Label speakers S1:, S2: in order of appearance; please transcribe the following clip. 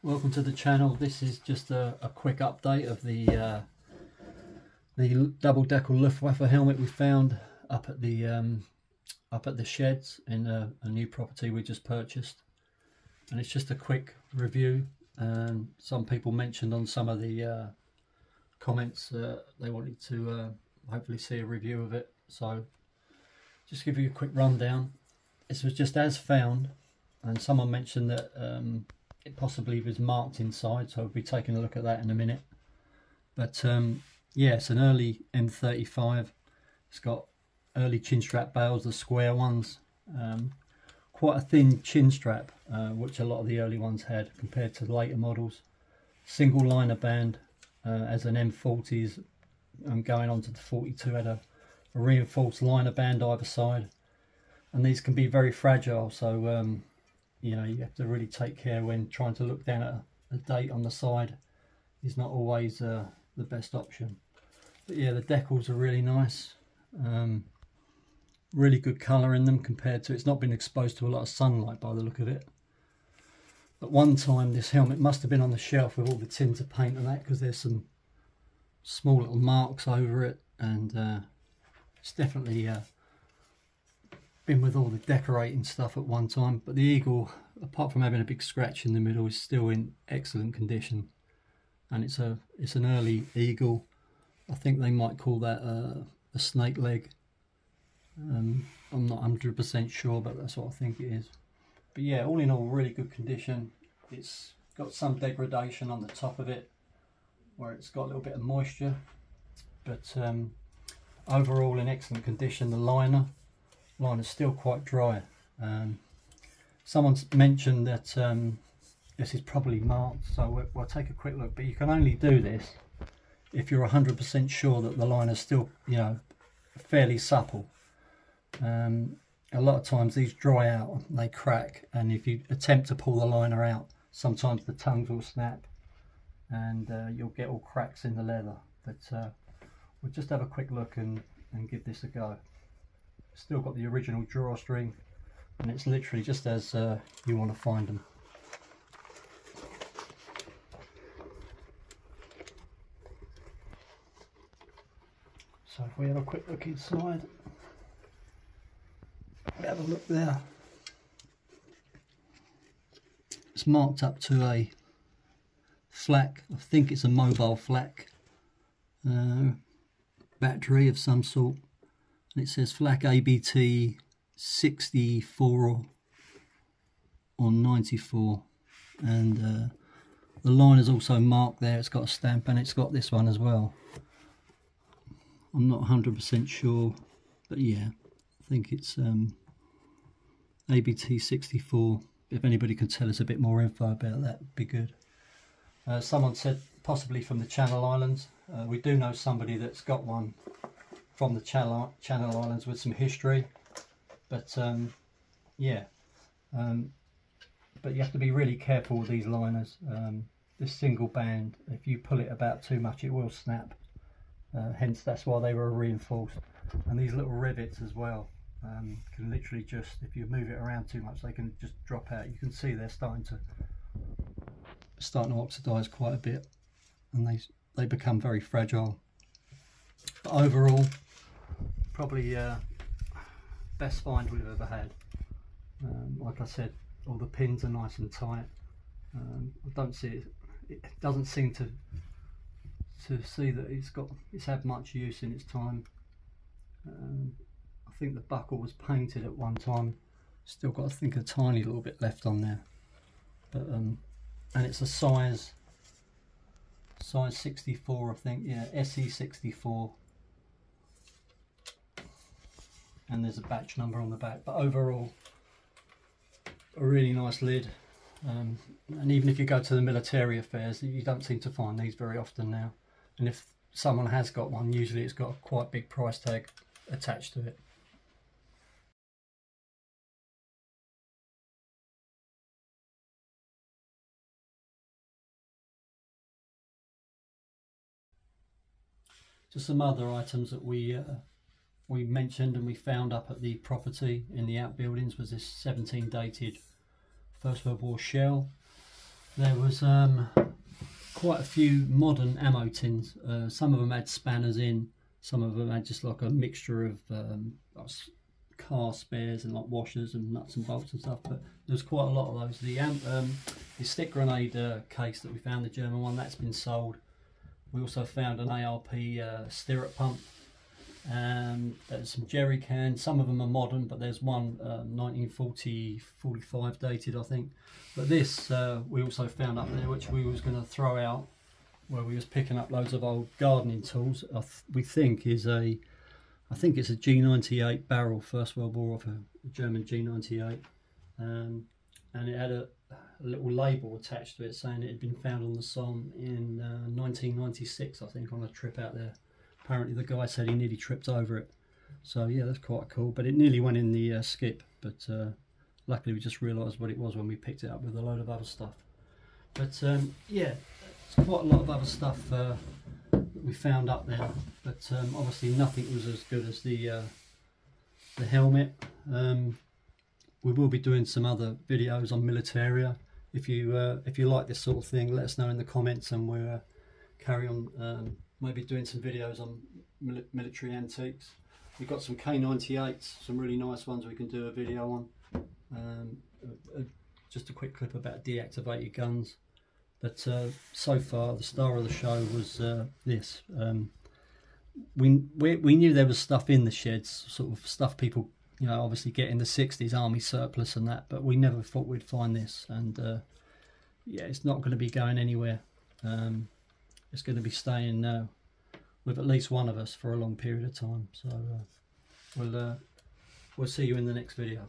S1: Welcome to the channel. This is just a quick update of the double-decker Luftwaffe helmet we found up at the sheds in a new property we just purchased, and it's just a quick review. Some people mentioned on some of the comments they wanted to hopefully see a review of it, so just give you a quick rundown. This was just as found, and someone mentioned that it possibly was marked inside, so I'll be taking a look at that in a minute. But yeah, it's an early M35. It's got early chin strap bales, the square ones, quite a thin chin strap, which a lot of the early ones had compared to the later models. Single liner band, as an M40's going on to the 42 had a reinforced liner band either side, and these can be very fragile, so you know, you have to really take care when trying to look down at a date on the side. Is not always the best option. But yeah, the decals are really nice, really good colour in them compared to, it's not been exposed to a lot of sunlight by the look of it. At one time this helmet must have been on the shelf with all the tins of paint and that, because there's some small little marks over it, and it's definitely been with all the decorating stuff at one time. But the eagle, apart from having a big scratch in the middle, is still in excellent condition, and it's an early eagle. I think they might call that a snake leg. I'm not 100% sure, but that's what I think it is. But yeah, all in all, really good condition. It's got some degradation on the top of it where it's got a little bit of moisture, but overall in excellent condition. The liner's still quite dry. Someone's mentioned that this is probably marked, so we'll take a quick look, but you can only do this if you're 100% sure that the liner's still, you know, fairly supple. A lot of times these dry out and they crack, and if you attempt to pull the liner out, sometimes the tongues will snap and you'll get all cracks in the leather. But we'll just have a quick look and give this a go. Still got the original drawstring, and it's literally just as you want to find them. So if we have a quick look inside, we have a look there. It's marked up to a flak, I think it's a mobile flak battery of some sort. It says flak ABT 64 or 94, and the line is also marked there. It's got a stamp, and it's got this one as well. I'm not 100% sure, but yeah, I think it's ABT 64. If anybody can tell us a bit more info about that, would be good. Someone said possibly from the Channel Islands. We do know somebody that's got one from the Channel Islands with some history, but yeah, but you have to be really careful with these liners. This single band, if you pull it about too much, it will snap. Hence that's why they were reinforced. And these little rivets as well can literally just, if you move it around too much, they can just drop out. You can see they're starting to oxidize quite a bit, and they become very fragile. But overall, probably best find we've ever had. Like I said, all the pins are nice and tight. I don't see it doesn't seem to see that it's had much use in its time. I think the buckle was painted at one time. Still got, I think, a tiny little bit left on there. But and it's a size 64, I think. Yeah, SE 64. And there's a batch number on the back. But overall, a really nice lid. And even if you go to the military affairs, you don't seem to find these very often now. And if someone has got one, usually it's got a quite big price tag attached to it. Just some other items that we mentioned and we found up at the property in the outbuildings was this 17 dated First World War shell. there was quite a few modern ammo tins. Some of them had spanners in, some of them had just like a mixture of car spares and like washers and nuts and bolts and stuff, but there was quite a lot of those. The stick grenade case that we found, the German one, that's been sold. We also found an ARP stirrup pump. There's some jerry cans. Some of them are modern, but there's one 1945 dated, I think. But this we also found up there, which we was going to throw out, where we was picking up loads of old gardening tools. We think is a, I think it's a G98 barrel, First World War of a German G98, and it had a little label attached to it saying it had been found on the Somme in 1996, I think, on a trip out there. Apparently the guy said he nearly tripped over it, so yeah, that's quite cool. But it nearly went in the skip, but luckily we just realised what it was when we picked it up with a load of other stuff. But yeah, there's quite a lot of other stuff that we found up there, but obviously nothing was as good as the helmet. We will be doing some other videos on militaria. If you like this sort of thing, let us know in the comments, and we'll carry on maybe doing some videos on military antiques. We've got some K98s, some really nice ones we can do a video on. Just a quick clip about deactivated guns. But so far, the star of the show was this. We knew there was stuff in the sheds, sort of stuff people, you know, obviously get in the 60s, army surplus and that, but we never thought we'd find this. And yeah, it's not going to be going anywhere. It's going to be staying with at least one of us for a long period of time. So we'll see you in the next video.